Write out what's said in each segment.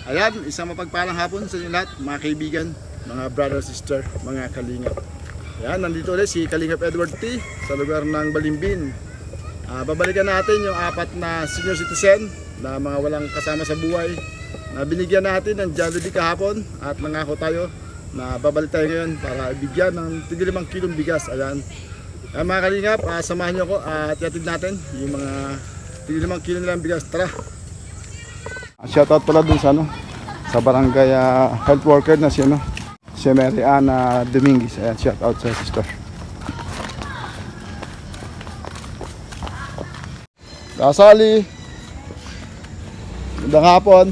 Ayan, isang mapagpalang hapon sa inyo lahat, mga kaibigan, mga brother, sister, mga kalingap. Ayan, nandito ulit si Kalingap Edward T sa lugar ng Balimbin. Babalikan natin yung 4 na senior citizen na mga walang kasama sa buhay na binigyan natin ng Jollibee kahapon at nangako tayo na babalik tayo ngayon para bigyan ng 5 kilong bigas. Ayan, mga kalingap, samahan nyo ako at yatid natin yung mga 5 kilo nilang bigas. Tara! Shoutout pala dun sa sa barangay health worker na si si Mary Ana Dominguez. Ayan, shoutout sa sister. Kasali. Magandang hapon.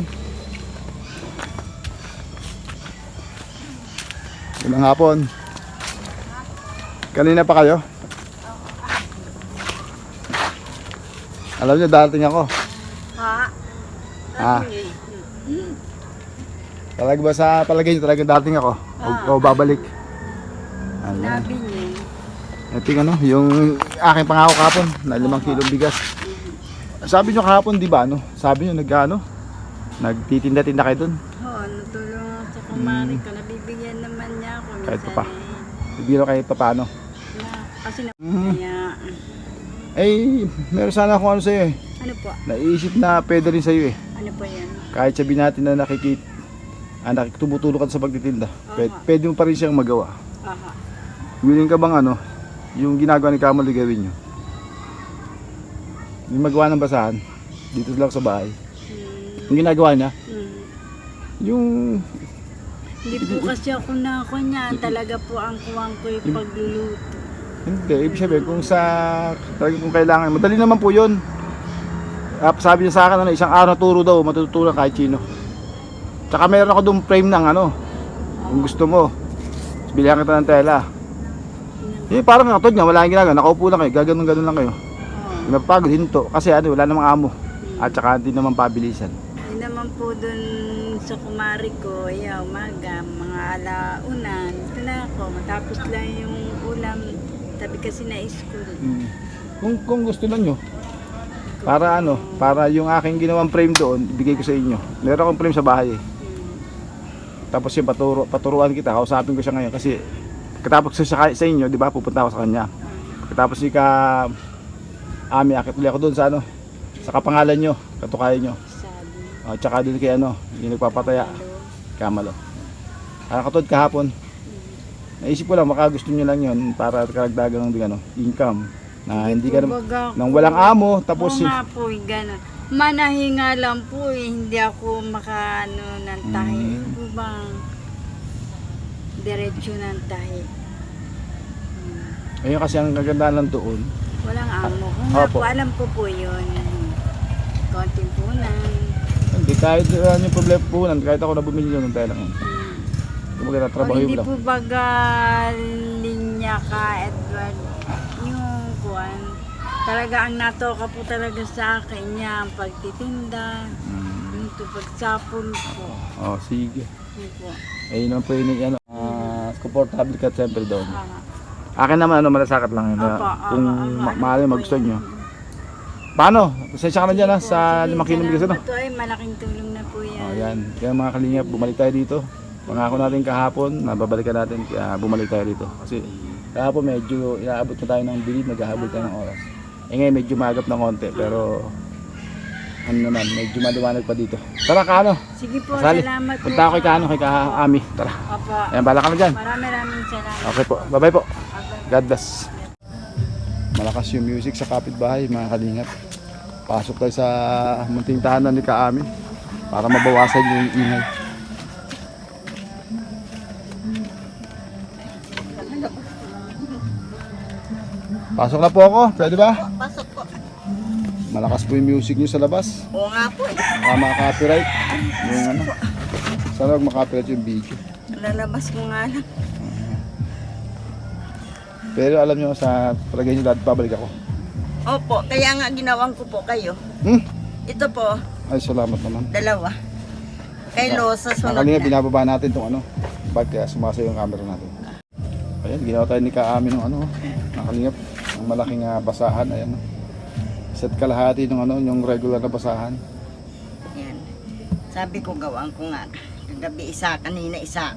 Magandang hapon. Kanina pa kayo? Alam niyo darating ako. Talaga ba sa palagay niyo talaga dating ako? O babalik? Sabi niya. Ito yung aking pangako kahapon na 5 kilong bigas. Sabi niyo kahapon, di ba Sabi niyo nagtitinda-tinda kayo doon. Oo, natulungan sa kumari ko. Nabibigyan naman niya ako. Kahit pa. Bibiro kayo pa paano? Kasi kaya. Meron sana akong sa'yo eh. Ano po? Naisip na pwede rin sa'yo eh. Ano po yan? Kahit sabihin natin na tumutulong ka sa pagtitinda, pwede mo pa rin siyang magawa. Aha. Willing ka bang yung ginagawa ni Kamali gawin nyo? Yung magawa ng basahan, dito lang sa bahay. Yung ginagawa niya, yung... Hindi po kasi ako nako niya. Talaga po ang kuwang ko yung pagluluto. Hindi, ibig sabihin kung kailangan, madali naman po yun. Sabi niya sa akin isang araw turo daw, matututunan kahit sino. Tsaka meron ako doon frame ng kung gusto mo, bilihan kita ng tela. Parang katod niya, wala kang ginagawa, nakaupo lang kayo, gaganon lang kayo. Napagod, hinto, kasi wala namang amo. At tsaka hindi naman pabilisan. Hindi naman po doon sa kumari ko, umaga, mga alaunan, ito na ako, matapos lang yung ulam, tabi kasi na school. Kung gusto lang nyo, para para yung aking ginawang frame doon, ibigay ko sa inyo. Meron akong frame sa bahay eh. Tapos yung paturuan kita, kausapin ko siya ngayon kasi katapos sa inyo, di ba, pupunta ako sa kanya. Katapos Ami, akit ulit ako doon sa sa kapangalan nyo, katukayan nyo. Tsaka doon kay yung nagpapataya, Kamalo. Katod kahapon, naisip ko lang, baka gusto nyo lang yun para karagdagan ng income. Na hindi ka nang walang amo, tapos nga po, gano'n. Manahinga lang po hindi ako ng tahi. Po bang diretso ng tahi. Ayun kasi ang kagandaan lang doon. Walang amo. Po, alam ko po yun. Konting punan. Hindi, kahit yung problema punan, kahit ako na bumili yun ng tela lang. Kumbaga trabaho hindi lang. po baga linya ka, Edward. Yung kuwan. Talaga ang natoka po talaga sa akin niya, ang pagtitinda. Yung pagsapol po. Sige. Yun po. Ayun naman po yun comfortable ka siyempre doon. Akin naman malasakat lang yun. Kung mahal yung magustuhan nyo. Paano? Pasensya ka na dyan sa 5 kilong bigas Ito ay malaking tulong na po yan. Yan. Kaya mga kalingap, bumalik tayo dito. Pangako natin kahapon, babalikan natin, kaya bumalik tayo dito. Kasi kahapon medyo inaabot na tayo ng bilib, naghahabol tayo ng oras. Ngayon medyo magap ng konti, pero medyo maliwanag pa dito. Tara ka Sige po, Sali. salamat po. Punta ako kay kay Ami. Tara. Opo. Ayan, bala ka na dyan. Maraming salamat. Okay po, bye bye po. God bless. Malakas yung music sa kapitbahay, mga kalingap. Pasok tayo sa munting tahanan ni Kaami para mabawasan yung ingay. Pasok na po ako, pwede ba? Pasok po. Malakas po yung music nyo sa labas. Oo nga po eh. Maka-copyright. Yung sana huwag maka-copyright yung video. Lalabas ko nga lang. Pero alam nyo, sa palagay nyo dati pabalik ako. Opo, kaya nga ginawan ko po kayo. Ito po, Ay, salamat naman. 2. Kay Losa, sunod Nakalinga, na. binababa natin itong ba't kaya sumasayo yung camera natin. Ayan, ginawa tayo ni Kaami ng nakalingap. Ang malaking basahan, ayan. Set kalahati ng yung regular na basahan. Yan. Sabi ko, gawaan ko nga. Kagabi isa, kanina isa.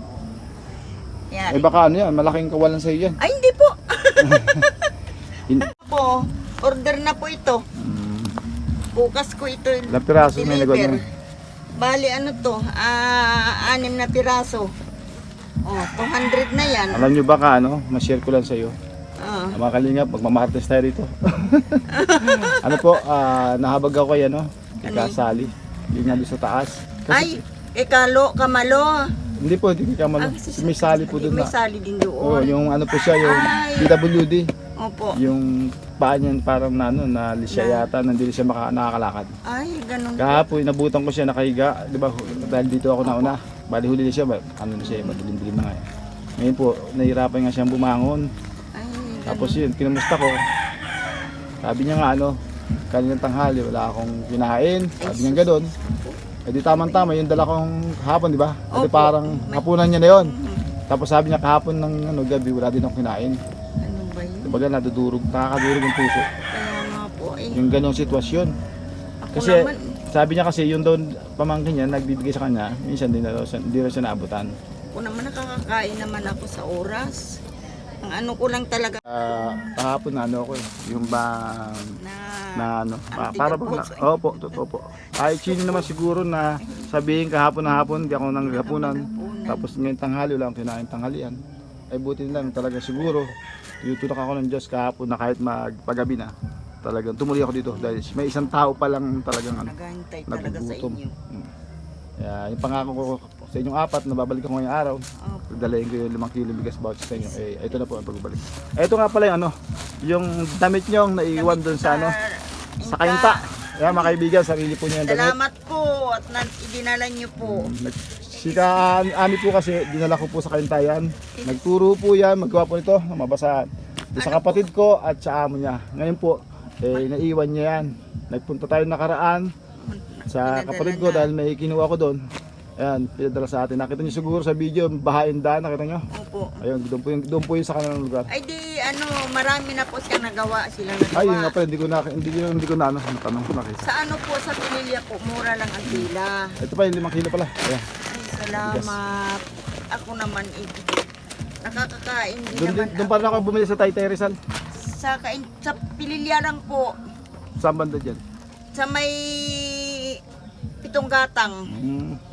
Yan. Eh baka ano yan, malaking kawalan sa iyo yan. Ay, hindi po. In- Po, order na po ito. Bukas ko ito Ilang piraso may nagawa? Bali, ano to? 6 na piraso. Oh, 200 na yan. Alam nyo baka ano, ma-share ko lang sa iyo. Mga kalingap, magmamartes tayo dito. Ano po, nahabag ako kay ano, kay Kasali. Yun nga doon sa taas. Ay, kamalo. Hindi po, hindi ka malo. May sali po doon May na. sali din Oh, doon. yung ano po siya, yung Ay. PWD. Opo. Yung paa niya parang na ano, na lisya yata, nandito siya nakakalakad. Ay, ganun po. Kahapon, inabutan ko siya nakahiga, di ba? Dahil dito ako nauna. Bali huli na siya, ano na siya, madilim-dilim na nga. Ngayon po, nahirapan nga siyang bumangon. Ay, Tapos yun, kinamusta ko. Sabi niya nga ano, kaninang tanghali, wala akong kinain. Sabi niya gano'n. Eh di tamang-tama, yung dala kong hapon, di ba? Kasi Opo. parang hapunan niya na yun. Tapos sabi niya kahapon ng ano, gabi, wala din akong kinain. ano ba yun? Kumbaga nadudurog, nakakadurog yung puso. Kaya nga po eh. Yung gano'ng sitwasyon. Ako Kasi naman, sabi niya kasi yung doon pamangkin niya, nagbibigay sa kanya, minsan di na siya naabutan. ako naman nakakakain naman ako sa oras. Ang ano ko lang talaga Kahapon na ano ako eh, yung bang na ano, para bang antidepressant. opo, totoo po. Ay, chini naman siguro na sabihin kahapon na hapon, di ako nang hapunan. Tapos ngayon tanghali, wala akong kinain tanghalian. Ay buti lang talaga siguro, tutulak ako ng Diyos kahapon na kahit magpagabi na. Talagang tumuloy ako dito dahil may isang tao pa lang talagang ano, naghahintay talaga sa nagugutom. inyo. Kaya yung pangako ko sa inyong apat na babalik ako ngayong araw, Opo. dalayin ko yung 5 kilo bigas voucher sa inyo. Eh, ito na po ang pagbabalik. Ito nga pala yung ano, yung damit nyo naiwan doon sa ano, sa kainta. Kaya mga kaibigan, sarili po niyo yung damit. Salamat po at idinala niyo po. Si Ani po kasi, dinala ko po sa kaintayan. Nagturo po yan, magawa po nito, mabasahan. Sa kapatid ko at sa amo niya. Ngayon po, naiwan niya yan. Nagpunta tayo nakaraan sa kapatid ko dahil may kinuha ko doon. Ayan, pinadala sa atin. Nakita niyo siguro sa video, bahain daan, nakita niyo? Opo. Ayun, doon po yung sa kanilang lugar. Ay di ano, marami na po siyang nagawa, sila nagawa. Ay, yun nga pala, hindi ko na ano, natanong ko nakita. Sa ano po, sa Pililya po, mura lang ang tila. Ito pa yung 5 kilo pala. Ayan. Ay, salamat. Ako naman, nakakakain din naman. Doon pa rin ako bumili sa Taytay Rizal. Sa Pililya lang po, Saan banda dyan? sa may Pitong Gatang.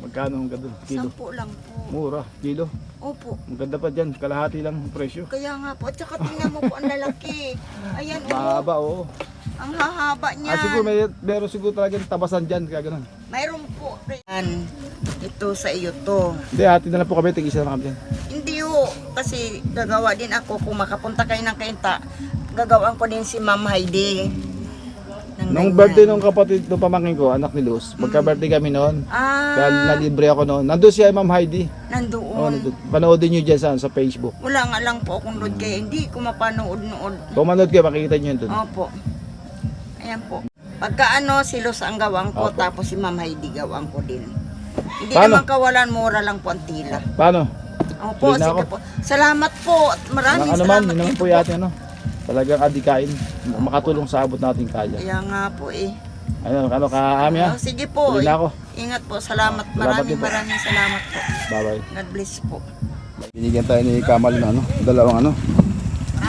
Magkano ang doon? Kilo? 10 lang po. Mura, kilo. Opo. Maganda pa dyan, kalahati lang ang presyo. Kaya nga po, at saka tingnan mo po ang lalaki. Ayan, Mahaba, oo. ang hahaba niya. Siguro meron siguro talagang tabasan dyan, kaya ganun. Mayroon po. Yan. Ito sa iyo to. Hindi, hati na lang po kami, tig-isa lang kami dyan. Hindi ho, kasi gagawa din ako kung makapunta kayo ng Kainta. Gagawin ko din si Ma'am Heidi. Nung birthday nung kapatid, nung pamangkin ko, anak ni Luz, magka-birthday kami noon. Kaya nalibre ako noon. Nandun siya, Ma'am Heidi. Nandoon. nandun. Panoodin nyo dyan sa Facebook. Wala nga lang po akong load kaya hindi ko mapanood-nood. Kung manood kayo, makikita nyo yun doon. Opo. Ayan po. Pagka ano, si Luz ang gawang ko, Opo. tapos si Ma'am Heidi gawang ko din. Hindi Paano? naman kawalan, mura lang po ang tila. Paano? Opo, Tuloy na sige ako. po. Salamat po. At maraming Ano man, salamat yun naman din po yung ating ano. Talagang adikain. Makatulong sa abot nating kaya. Kaya nga po eh. Ano ka-ami ha? Oh, sige po. Tuloy na ako. Ingat po. Salamat. Salamat din po. Maraming salamat po. Bye-bye. God bless po. Binigyan tayo ni Kamal na ano, dalawang ano,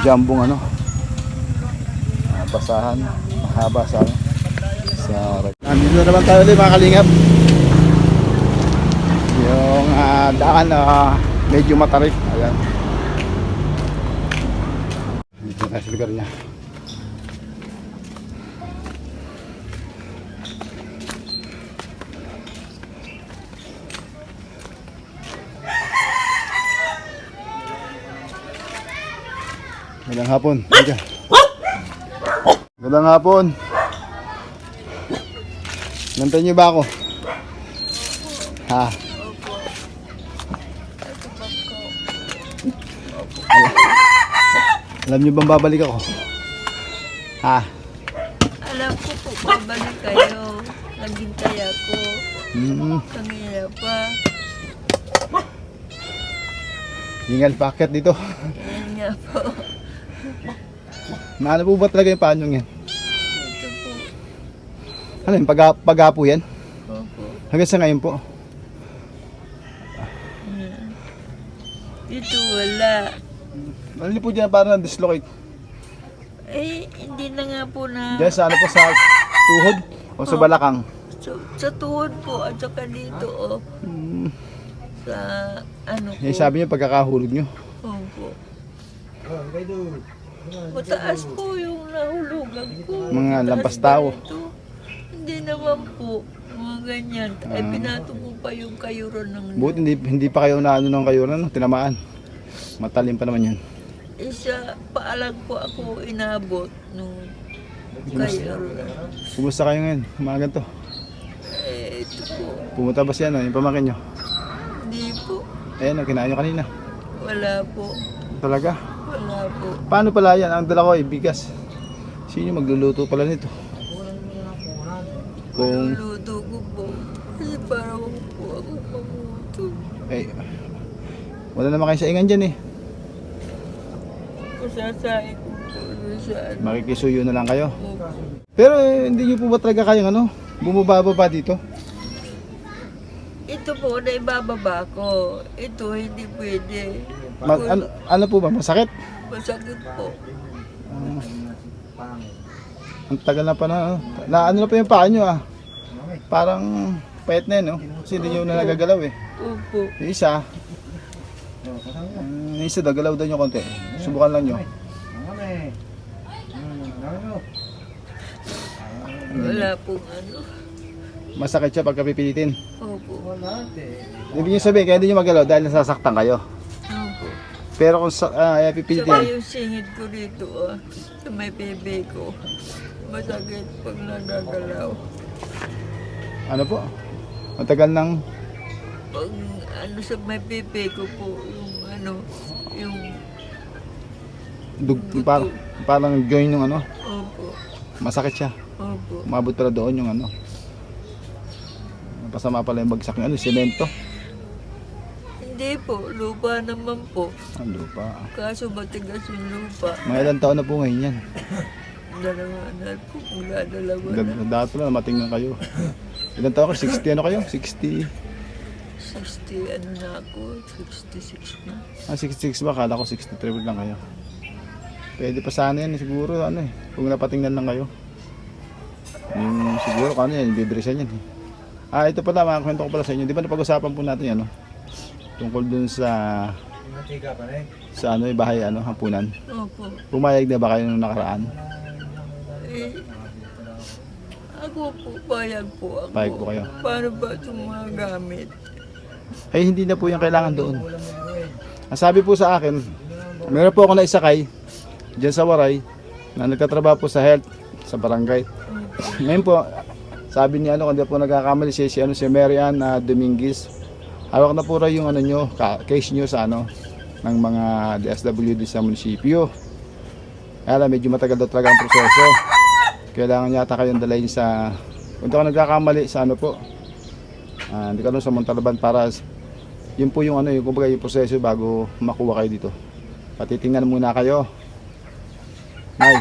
jambong ano. Basahan, mahaba sa ano. Nandito na naman tayo ulit mga kalingap. Yung daan medyo matarik. Ayan. Dito na sa lugar niya. Magandang hapon. Halika. Magandang hapon. Nantayin niyo ba ako? Ha? Alam niyo bang babalik ako? Ha? Alam ko po, babalik kayo. Naghintay ako. Kanina pa. Hingal packet dito. Yan nga po. Maano po ba talaga yung paanyong yan? Ito po. Ano yung pagapo yan? Opo. Hanggang sa ngayon po. Ito wala. Ano niyo po dyan parang na-dislocate? Eh, hindi na nga po na... Dyan sa ano po, sa tuhod o sa balakang? Sa tuhod po at saka dito, oh. Sa ano po. Yung sabi niyo pagkakahulog niyo. Opo. Mataas po yung nahulugan ko. Mga Mataas lampas ba tao. ito? Hindi naman po. Mga ganyan. Ay pinato po pa yung kayuran ng... Buti hindi pa kayo na ano ng kayuran, no? Tinamaan. Matalim pa naman yan. Isa paalag po ako inabot nung kayuran. Kumusta kayo ngayon? Umaga to. Eh, ito po. Pumunta ba siya, no? Yung pamakin niyo? Hindi po. Ayan, kinain niyo kanina. Wala po. Talaga? Wala po. Paano pala yan? Ang dala ko ay bigas. Sino magluluto pala nito? Kung Luto ko po. Kasi parang po ako mamuto. wala naman kayo sa ingan dyan eh. Kusasain ko po doon sa ano. Makikisuyo na lang kayo. Opo. Pero hindi niyo po ba talaga kayang ano? Bumababa dito? Ito po na ibababa ko. Ito hindi pwede. Ano po ba? Masakit? Masakit po. Ang tagal na pa na. Ano na pa yung paa nyo ah. Parang payat na yun, no? Kasi hindi nyo na nagagalaw eh. Opo. Yung isa, nagalaw daw nyo konti. Subukan lang nyo. Wala pong ano. Masakit siya pagka pipilitin. Opo. Ibig nyo sabihin, kaya hindi nyo magalaw dahil nasasaktan kayo. Opo. Pero kung Saka pipilitin, yung singit ko dito sa may bebe ko. Masakit pag nagagalaw. ano po? Matagal ng Pag ano sa may bebe ko po, yung ano, yung parang join yung ano. opo. Masakit siya. Opo. Umabot pala doon yung ano. Pasama pala yung bagsak ng ano, semento. Hindi po, lupa naman po. Ang lupa. Kaso matigas yung lupa. Mga ilang taon na po ngayon yan. Dalawa na po, mula dalawa na. Dato na, matingnan kayo. Ilang taon ka? 60 ano kayo? 60? 60 ano na ako, 66 na. 66 ba? Kala ko 63 lang kayo. Pwede pa sana yan siguro ano eh. Kung napatingnan lang kayo. Yung siguro kano yan, bibresan yan eh. Ito pala, makakwento ko pala sa inyo. Di ba napag-usapan po natin yan, no? Tungkol dun sa ano, bahay ano, hampunan. Opo. Pumayag na ba kayo nung nakaraan? Eh, ako po, payag po ako. Payag po kayo. Paano ba itong mga gamit? Ay hindi na po yung kailangan doon. Ang sabi po sa akin, meron po ako na isakay dyan sa Waray na nagtatrabaho po sa health sa barangay. Ngayon po, sabi niya ano, kung di po nagkakamali si Mary Ann Dominguez. Hawak na po raw yung ano nyo, case nyo sa ano ng mga DSWD sa munisipyo. Kaya lang, medyo matagal daw talaga ang proseso. Kailangan yata kayong dalayin sa, kung di ako nagkakamali sa ano po, hindi ka sa Montalban para yun po yung ano, yung kumbaga yung proseso bago makuha kayo dito. Patitingnan muna kayo. Nay,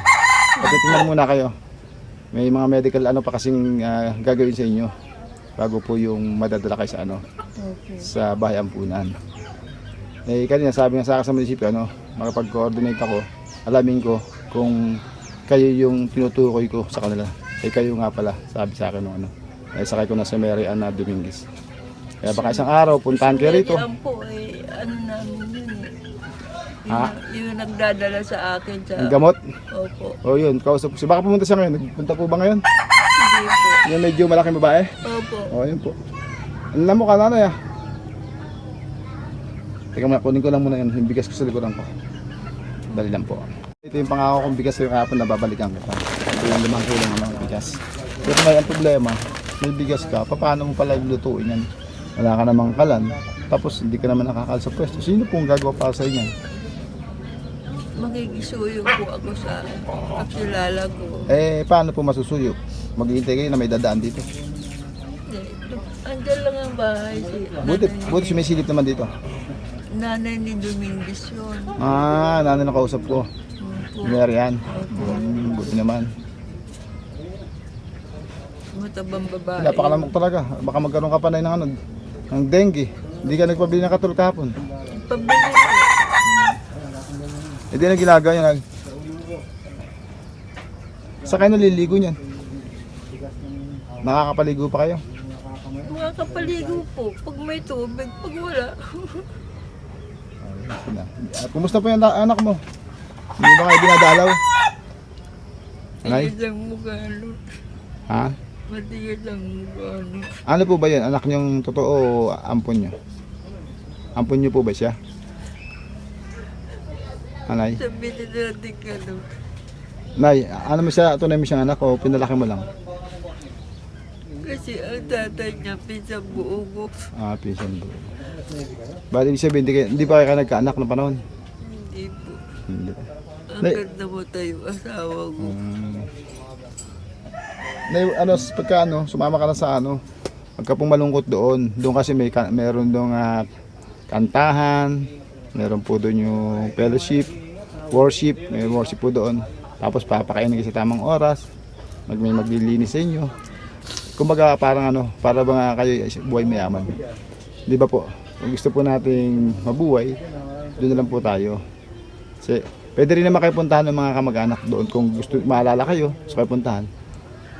patitingnan muna kayo. May mga medical ano pa kasing gagawin sa inyo bago po yung madadala kayo sa ano, sa bahay ampunan. Eh kanina sabi nga sa akin sa munisipyo ano, makapag-coordinate ako, alamin ko kung kayo yung tinutukoy ko sa kanila. Eh kayo nga pala, sabi sa akin ng ano. Eh sakay ko na sa Mary Ann Dominguez. Kaya baka isang araw puntahan kayo rito. Yan po, eh, ano namin yun eh. Yung nagdadala sa akin sa... Ang gamot? Opo. O yun, kausap. Baka pumunta siya ngayon. Nagpunta po ba ngayon? Hindi po. Yung medyo malaking babae? Opo. O yun po. Alam mo ka nanay ah. Teka muna, kunin ko lang muna yun. Yung bigas ko sa likuran ko. Dali lang po. Ito yung pangako kong bigas yung kahapon na babalikan kita. Ito yung 5 kilo ng bigas. Pero may ang problema, may bigas ka, paano mo pala lutuin yan? Wala ka namang kalan. Tapos hindi ka naman nakakal sa pwesto. Sino pong gagawa para sa inyo? Magigisuyo po ako sa kakilala ko. Eh, paano po masusuyo? Maghihintay kayo na may dadaan dito. Andyan lang ang bahay si Buti sumisilip naman dito. Nanay ni Dominguez yun. Nanay na kausap ko. Opo. Mary Ann. Buti naman. matabang babae. Napakalamok talaga. Baka magkaroon ka pa na ng ano, ng dengue. Hindi ka nagpabili ng katulog kahapon. Pabili po. Hindi na ginagawa yan. Sa kayo naliligo niyan? Nakakapaligo pa kayo? Makakapaligo po. Pag may tubig, pag wala. Kumusta po yung anak mo? Hindi ba kayo dinadalaw? Nay? Matigas lang mukha, no? Ha? Matigas lang mukha, no? Ano po ba yan? Anak niyong totoo o ampon niyo? Ampon niyo po ba siya? Anay? Sabihin natin ka, no? Nay, ano mo siya? Tunay mo siyang anak o pinalaki mo lang? Kasi ang tatay niya, pinsang buo ko. Ah, pinsan po. Bakit ibig sabihin, hindi pa kayo nagkaanak ng panahon? Hindi po. Hindi. Ang Nay- ganda mo tayo, asawa ko. Nay, ano, pagka ano, sumama ka na sa ano, pagka pong malungkot doon, doon kasi meron doon kantahan, meron po doon yung fellowship, worship, may worship po doon. Tapos papakainin kayo sa tamang oras, may maglilinis sa inyo. Kumbaga parang ano, para ba kayo buhay mayaman. Di ba po? Kung gusto po nating mabuhay, doon na lang po tayo. Kasi pwede rin naman kayo puntahan ng mga kamag-anak doon kung gusto maalala kayo, so kayo puntahan.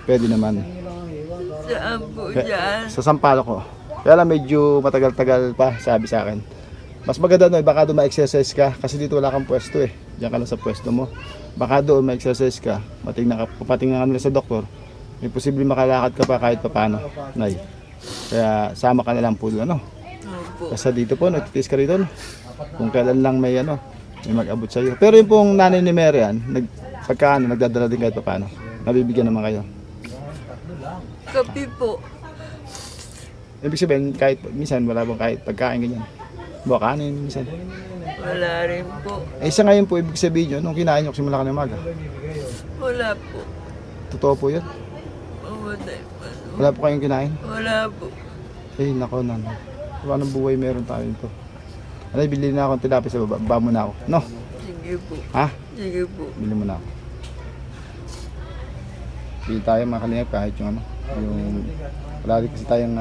Pwede naman. Saan po dyan? Sa Sampaloc ko. Kaya lang medyo matagal-tagal pa, sabi sa akin. Mas maganda no, baka doon ma-exercise ka kasi dito wala kang pwesto eh. Diyan ka lang sa pwesto mo. Baka doon ma-exercise ka, papatingnan ka nila sa doktor. May posibleng makalakad ka pa kahit papaano, Nay. Kaya sama ka na lang po doon, ano? Opo. Kasi dito po, nagtitiis ka rito, no? Kung kailan lang may ano, may mag-abot sa iyo. Pero yung pong nanay ni Marian, pagka ano, nagdadala din kahit papaano. Nabibigyan naman kayo. Kapi po. Ibig sabihin, kahit minsan wala bang kahit pagkain ganyan. Buwa kanin minsan. Wala rin po. Eh isa ngayon po, ibig sabihin nyo, nung kinain nyo simula ka ng umaga. Wala po. Totoo po yun. Mamatay pa. Wala po kayong kinain. Wala po. Eh nako na. Wala nang buhay meron tayo ito. Ano, bili na akong tilapia sa baba. Baba mo na ako. No? Sige po. Ha? Sige po. Bili mo na ako. Bili tayo mga kalingap kahit yung ano. Yung wala rin kasi tayong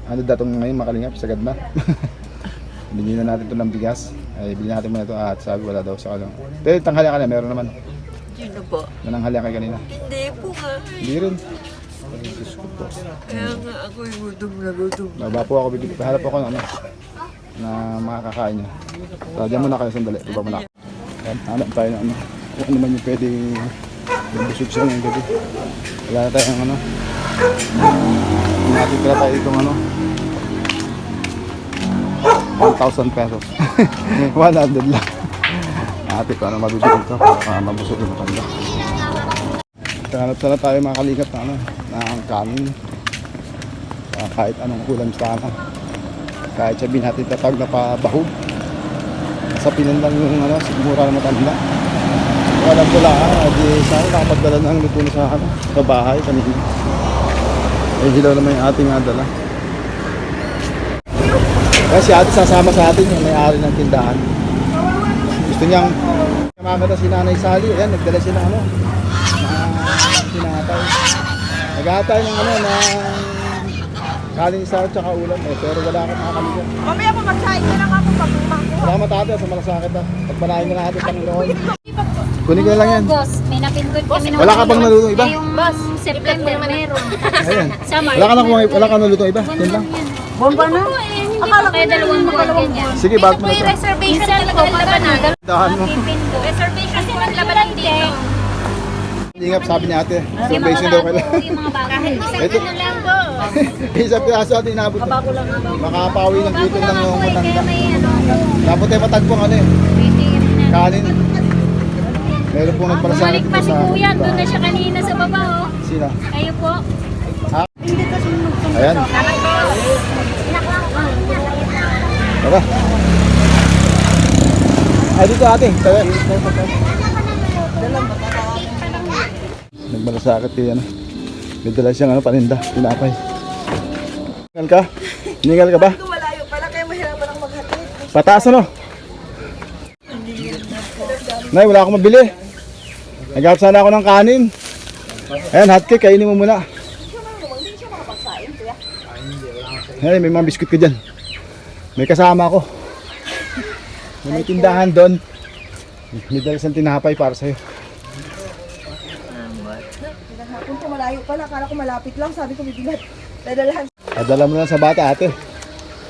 ano datong ngayon mga kalingap. Sagad na. Bili na natin ito ng bigas. Ay bili natin muna ito at sabi wala daw sa kalong. Pero tanghali ka na meron naman. Sino po? Nananghali ka kanina. Hindi po nga. Hindi rin. Ay, Diyos ko po. Kaya nga ako yung gutom na gutom. Baba po ako, hanap ako ng ano, na makakakain niya. So, diyan muna kayo sandali, baba muna ako. Ayan, hanap tayo ng ano, kung ano man yung pwede magbusog siya ngayong gabi. Wala na tayong ano, natin pala tayo itong ano, 1,000 pesos. 100 lang. Ate ko ano mabibigyan ko para mabusog yung matanda. Hanap sana tayo mga kalingap na ano, ng kanin. Kahit anong ulam sana. Kahit sabihin natin tatawag na pabahog. Sa pinan lang yung ano, sigmura na matanda. Kung alam ko lang, di sana nakapagdala ng luto na sa, ano, sa bahay kanina. Eh hilaw naman yung ating dala. Kasi ate sasama sa atin yung may-ari ng tindahan. Gusto niyang mamata si Nanay Sally. Ayan, nagdala siya ng ano, tinatay. Nag-aatay ng ano, ng kanin sa tsaka ulam eh, pero wala akong makakalimutan. Mamaya po magsahin ka lang ako pag-umang ko. Salamat ate sa malasakit ha. Pagpalain na natin Panginoon. Kunin ko na lang yan. Boss, may napindot kami ng Wala ka bang nalutong iba? Yung September meron. Ayan. Summer. Wala ka nalutong iba? Yan lang. Bomba na. Akala ko dalawang buwan ganyan. Sige, bakit mo Ito po na yung reservation talaga ang labanan. Dahan mo. Reservation kasi ng labanan dito. Ingap sabi ni ate. Reservation daw kayo. Yung mga bago. Kahit isang Ito. ano lang po. Isang piraso natin inabot. Makapawi ng Bago gutom lang ng ako eh. matanda. Kaya may ano. Dapat ay matagpong ano eh. Kanin. Meron pong nagpalasakit Bumalik pa si Kuya. Doon na siya kanina sa baba oh. Sino? Kayo po. Ayan. Tara. Ay dito ate. Tara. Nagmalasakit kayo ano. May dala siyang ano, paninda. Tinapay. Hiningal ka? Hiningal ka ba? Malayo pala kaya mahirapan ang maghatid. Pataas ano? Nay, wala akong mabili. Naghanap sana ako ng kanin. Ayan, hot cake, kainin mo muna. Hey, may mga biskuit ko dyan. May kasama ko. May tindahan doon. May dala isang tinapay para sa'yo. Hapon ko malayo pala, akala ko malapit lang, sabi ko bibigat. Dadalahan. Padala mo lang sa bata, ate.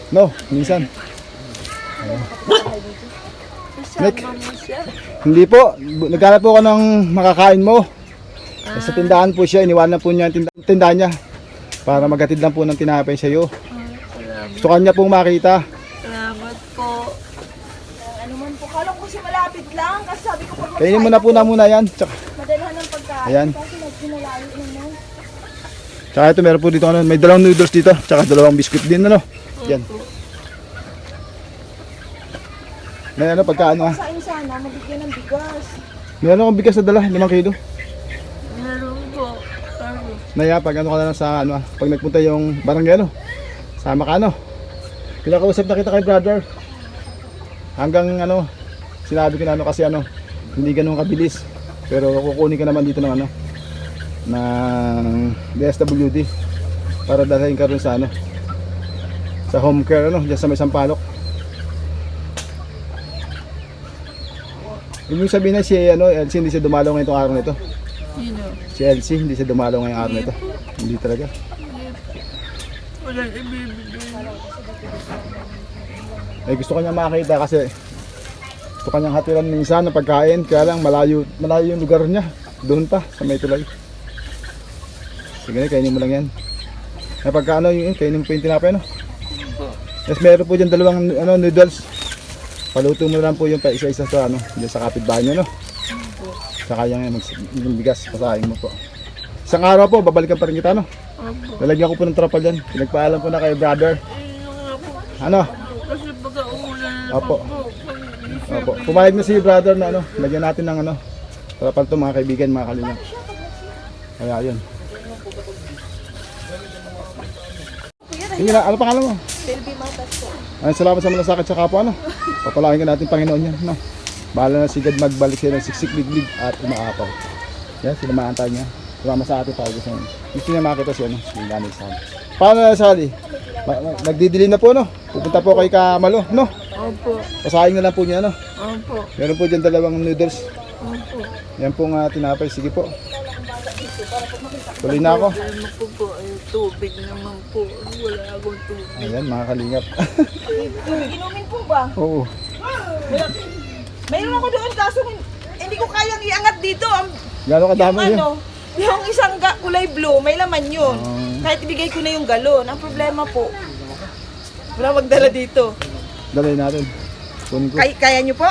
No, minsan. Nick, hindi po. Naghanap po ako ng makakain mo. Sa tindahan po siya, iniwanan po niya ang tindahan niya. Para maghatid lang po ng tinapay sa'yo. Gusto ka niya pong makita. Salamat po. Ano man po, kala ko kasi malapit lang, kasi sabi ko pag Kainin mo na po muna yan. Tsaka, madalahan ng pagkain. ayan. Kasi nagsinalayo naman. Tsaka ito, meron po dito ano, may dalawang noodles dito. Tsaka dalawang biskuit din, ano. Yan. May ano, pagkaan ah. Sa sana, mabigyan ng bigas. Meron akong bigas na dala, 5 kilo. Meron po. Ano? Naya, pag ano ka na lang sa ano, pag nagpunta yung barangay ano, sama ka ano. Pinakausap na kita kay brother. Hanggang ano, sinabi ko na ano kasi ano, hindi ganun kabilis. Pero kukunin ka naman dito ng ano, ng DSWD para dalhin ka rin sa ano, sa home care ano, dyan sa may Sampaloc. Ibig sabihin na si ano, Elsie hindi siya dumalaw ngayong araw nito. Sino? Si Elsie hindi siya dumalaw ngayong araw nito. Hindi talaga. Walang ibibigay. Ay gusto ko niya makita kasi gusto ko niyang hatiran minsan ng pagkain, kaya lang malayo yung lugar niya. Doon pa sa may tulay. Sige, kainin mo lang yan. Ay pagka ano, kainin mo po yung tinapay no. Yes, meron po dyan dalawang ano, noodles. Paluto mo lang po yung isa-isa sa ano, dyan sa kapitbahay niyo no. Saka yung bigas, pasahin mo po. Isang araw po, babalikan pa rin kita no. Lalagyan ko po ng tropa dyan. Pinagpaalam ko na kay brother. Ano? Kasi baka umulan na Opo. po. Opo. Pumayag na si brother na ano, lagyan natin ng ano, tropa to mga kaibigan, mga kalingap. Kaya yun. Sige na, ano pangalan mo? Silvi Matas po. Ay, salamat sa malasakit sa kapwa, ano? Papalangin ka natin, Panginoon yan, no? Bahala na si God magbalik sila ng siksik, liglig at umaapaw. Yan, sinamaantay niya. Sumama sa atin para gusto niya. Gusto niya makita si ano, si Nanay Sally. Paano na, Sally? Nagdidilim na po, no? Pupunta po kay Kamalo, no? Opo. Pasahin na lang po niya, no? Opo. Meron po dyan dalawang noodles. Opo. Yan pong tinapay. Sige po. Tuloy na ako. Problema ko po ay tubig naman po. Wala akong tubig. Ayan, mga kalingap. Inumin po ba? Oo. Mayroon ako doon, kaso hindi ko kayang iangat dito. Ang Gano'ng kadami yun? ano, yung isang kulay blue, may laman yun. Kahit ibigay ko na yung galon. Ang problema po, wala magdala dito. Dalay natin. Kunin ko. Kaya nyo po?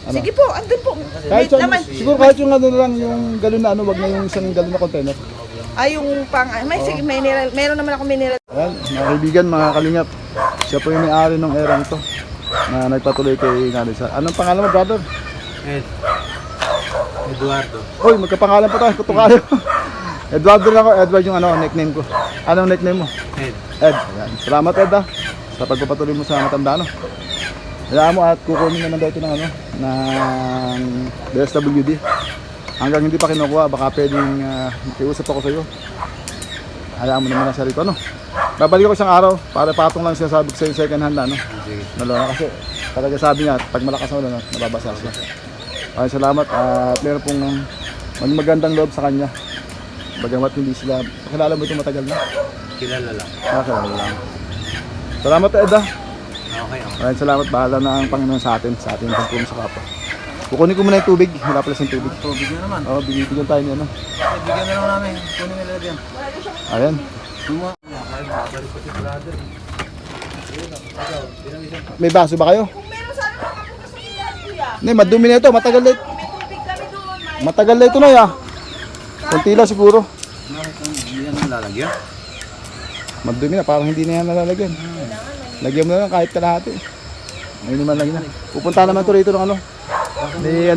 Ano? Sige po, andun po. Kahit May yung, laman. siguro kahit yung ano lang, yung galon na ano, wag na yung isang galon na container. Ay, yung pang, sige, mineral, meron naman ako mineral. Ayan, mga kaibigan, mga kalingap. Siya po yung may-ari ng erang to na nagpatuloy kay Nanay Sally. Anong pangalan mo, brother? Eduardo. Uy, magkapangalan pa tayo, kutukayo. Eduardo lang ako, Edward yung ano, nickname ko. Anong nickname mo? Ed. Ed. Ayan. Salamat Ed sa pagpapatuloy mo sa matanda no. Hayaan mo at kukunin naman daw ito ng ano, ng DSWD. Hanggang hindi pa kinukuha, baka pwedeng makiusap ako sa iyo. Hayaan mo naman na siya rito ano. Babalik ako isang araw para patong lang siya sabi ko sa second hand na ano. Sige. Nalala kasi talaga sabi niya pag malakas ang ulan nababasa siya. Ay salamat at meron pong magandang loob sa kanya. Bagamat hindi sila, kilala mo ito matagal na? Kilala lang. Kilala lang. Salamat Ed Okay. Maraming salamat, bahala na ang Panginoon sa atin pagpulong sa kapwa. Kukunin ko muna yung tubig, wala pala siyang tubig. Tubig na naman. Oo, bigyan tayo niya, no? Bigyan na lang namin. Kunin nila yan. Ayan. May baso ba kayo? Kung meron sana makapunta sa ilan, kuya. Hindi, madumi na ito, matagal na ito. May tubig kami doon, may Matagal na ito na ya. Kunti lang siguro. Hindi yan ang lalagyan. Madumi na, parang hindi na yan nalalagyan. Lagyan mo na lang kahit kalahati. Ngayon naman lang yan. Pupunta naman ito rito ng ano. Ni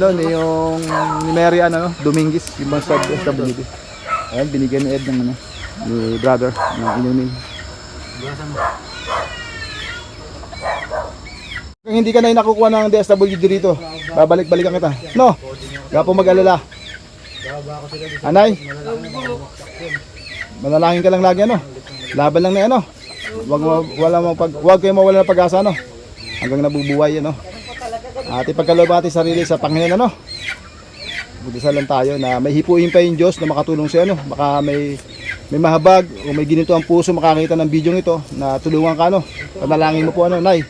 Mary ano, Dominguez, yung bang stud SWD. Ayan, binigyan ni Ed ng ano, ni brother, ng inumin. Kung hindi ka na nakukuha ng DSWD dito, babalik-balikan kita. No? Kaya po mag-alala. Anay? Manalangin ka lang lagi ano? Laban lang na ano? Wag kayo mawala ng pag-asa, no? Hanggang nabubuhay, ano? At ipagkaloob natin sarili sa Panginoon, ano? Budisan lang tayo na may hipuin pa yung Diyos na makatulong sa ano. Baka may mahabag o may ginito ang puso makakita ng video ito na tulungan ka, ano? Panalangin mo po, ano, Nay,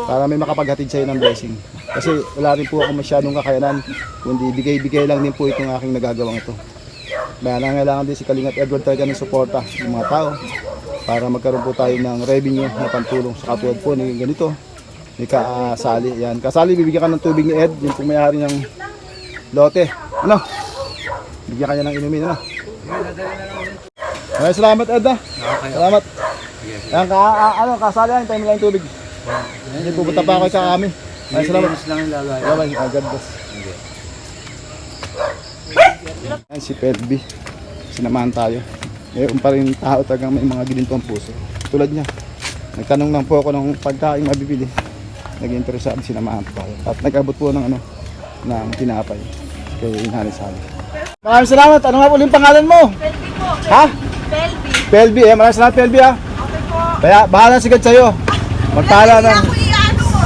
para may makapaghatid sa'yo ng blessing. Kasi wala rin po ako masyadong kakayanan, kundi bigay-bigay lang din po itong aking nagagawang ito. Kaya nangailangan din si Kalingap Edward talaga ng suporta ng mga tao para magkaroon po tayo ng revenue na pantulong sa katulad po ni ganito, ni Kasali. Yan. Kasali, bibigyan ka ng tubig ni Ed, yung pumayari ng lote. Ano? Bigyan ka niya ng inumin, ano? Maraming salamat, Ed, ha? Okay. Salamat. Yan, Kasali, tayo mo lang yung tubig. Hindi pupunta pa ako kay Kakami. Maraming salamat. Linis lang yung lagay. Bye-bye. God bless. Yan si Pelby. Sinamahan tayo. Ngayon pa rin tao talagang may mga ginintong puso. Tulad niya. Nagtanong lang po ako ng pagkain mabibili. Nag-interesado, sinamahan po tayo. At nag-abot po ng ng tinapay kay Inhalis Sali. Maraming salamat. Ano nga po yung pangalan mo? Pelby po. Ha? Pelby. Pelby. Maraming salamat, Pelby, ha? Okay po. Kaya bahala sigad sa'yo. Magpala ng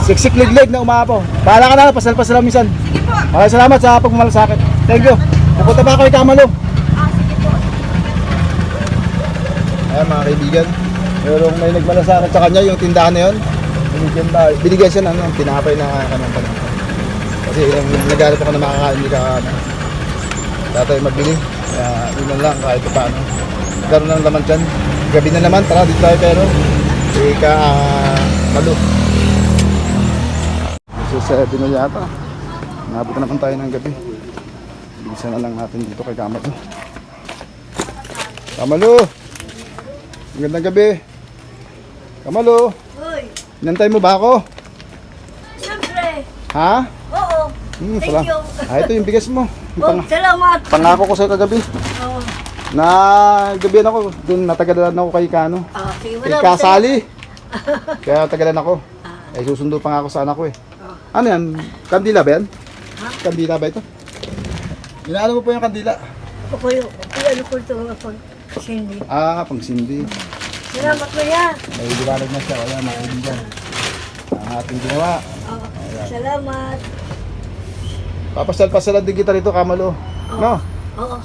siksik-liglig na umapo. Bahala ka na, pasal-pasal lang minsan. Sige po. Maraming salamat sa pagmamalasakit. Thank you. Pupunta pa ako kay Kamalo. Sige po. Ayan mga kaibigan. Merong may nagmalasakit sa kanya yung tindahan na yun. Binigyan siya ng tinapay na kanang panahon. Kasi yung nagalit ako na makakain, hindi ka tatay magbili. Kaya yun lang kahit paano. Karoon ng laman dyan. Gabi na naman, tara dito tayo pero Malo. So 7 na yata. Nabot na naman tayo ng gabi. Bilisan na lang natin dito kay Kamalo. Kamalo! Magandang gabi. Kamalo! Uy, Inantay mo ba ako? siyempre. Ha? Oo. Thank you. Ito yung bigas mo. Yung Salamat. pangako ko sa'yo kagabi. Oo. Na gabihan ako. Doon natagalan ako kay Kano. Okay, Kay Kasali. Kaya tagalan ako. Ay susundo pa nga ako sa anak ko eh. Ano yan? Kandila ba yan? Kandila ba ito? Inaano mo po yung kandila? Ako po yung ano ko ito pag sindi. Pang sindi. Salamat mo yan. May liwanag na siya. Wala mga kaibigan. Ang ating ginawa. Salamat. Papasal-pasalan din kita rito, Kamalo. No? Oo.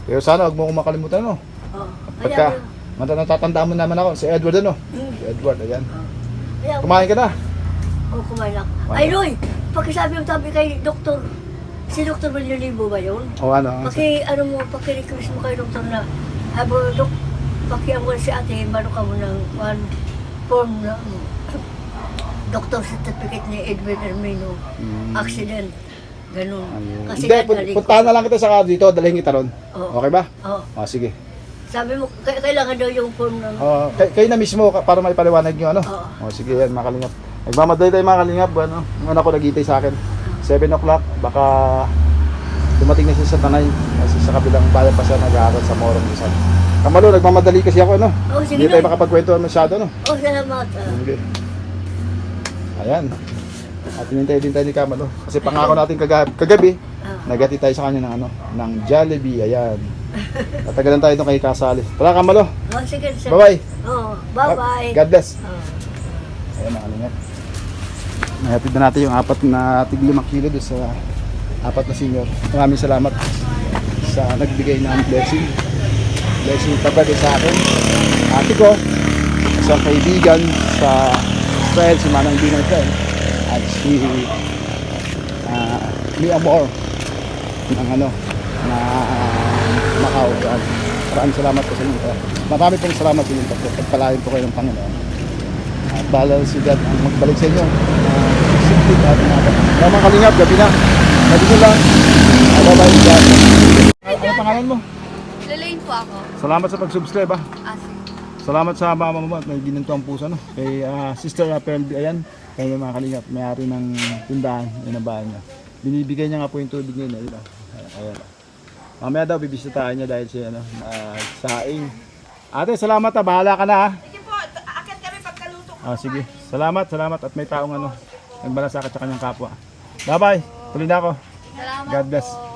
Pero sana huwag mo akong makalimutan, no? Oo. Pagka, natatandaan mo naman ako, si Edward, ano? Si Edward, ayan. Ayaw. Kumain ka na? Oo, kumain ako. Ay, Roy! Pagkasabi mo tabi kay Doktor, si Doktor Manilibo ba yun? O ano? Paki-request mo kay Doktor na, pakiamuan si ate, mano ka mo ng one form na Doctor certificate ni Edwin Hermino. Accident. Ganun. Kasi Hindi, puntahan na lang kita sa dito, dalhin kita ron. Oo. Okay ba? Oo. Sige. Sabi mo, kailangan daw yung form ng... Kayo na mismo para may paliwanag nyo, ano? Oo. Sige yan, mga kalingap. Nagmamadali tayo mga kalingap, ano? Yung anak ko nag-itay sa akin. 7 o'clock, baka dumating na siya sa Tanay. Kasi sa kabilang bayan pa siya nag-aaral sa Morong Rizal. Kamalo, nagmamadali kasi ako, ano? Oo, sige Hindi tayo makapagkwentuhan masyado, no? Oh, salamat. Sige. Ayan. At hinintay din tayo ni Kamalo. Kasi pangako natin kagabi, nagati tayo sa kanya ng ng Jollibee. Ayan. Tatagalan tayo doon kay Kasali. Tara Kamalo. Oh, sige. Bye-bye. Oh, bye-bye. God bless. Oh. Ayan, nakalingat. Nahatid na natin yung 4 na tig 5 kilo doon sa 4 na senior. Maraming salamat sa nagbigay ng blessing. Blessing pagkati sa akin. Ate ko, sa kaibigan sa Israel, si Manang Dina Israel. At si Lee Amor ng na Macau. Maraming salamat po sa inyo. Marami pong salamat sa inyo. Pagpalain po kayo ng Panginoon. At bahala si God ang magbalik sa inyo. Simple at mga kalingap, gabi na. Gabi na lang. Bye-bye, God. Ano pangalan mo? Lalain po ako. Salamat sa pag-subscribe, ha. Sige. Salamat sa mama mo at may ginanto ang puso, no? Kay Sister Pelby, ayan. Kaya mga kalingap, may-ari ng tindahan, yun ang bahay niya. Binibigay niya nga po yung tubig niya, yun. Ayan. Mamaya daw, bibisitahin niya dahil siya, saing. Ate, salamat, ha. Bahala ka na, ha. Sige po, akit kami pagkaluto ko. Sige. Salamat at may taong nagbalasakit sa kanyang kapwa. Bye-bye. Tuloy na ako. Salamat God bless. po.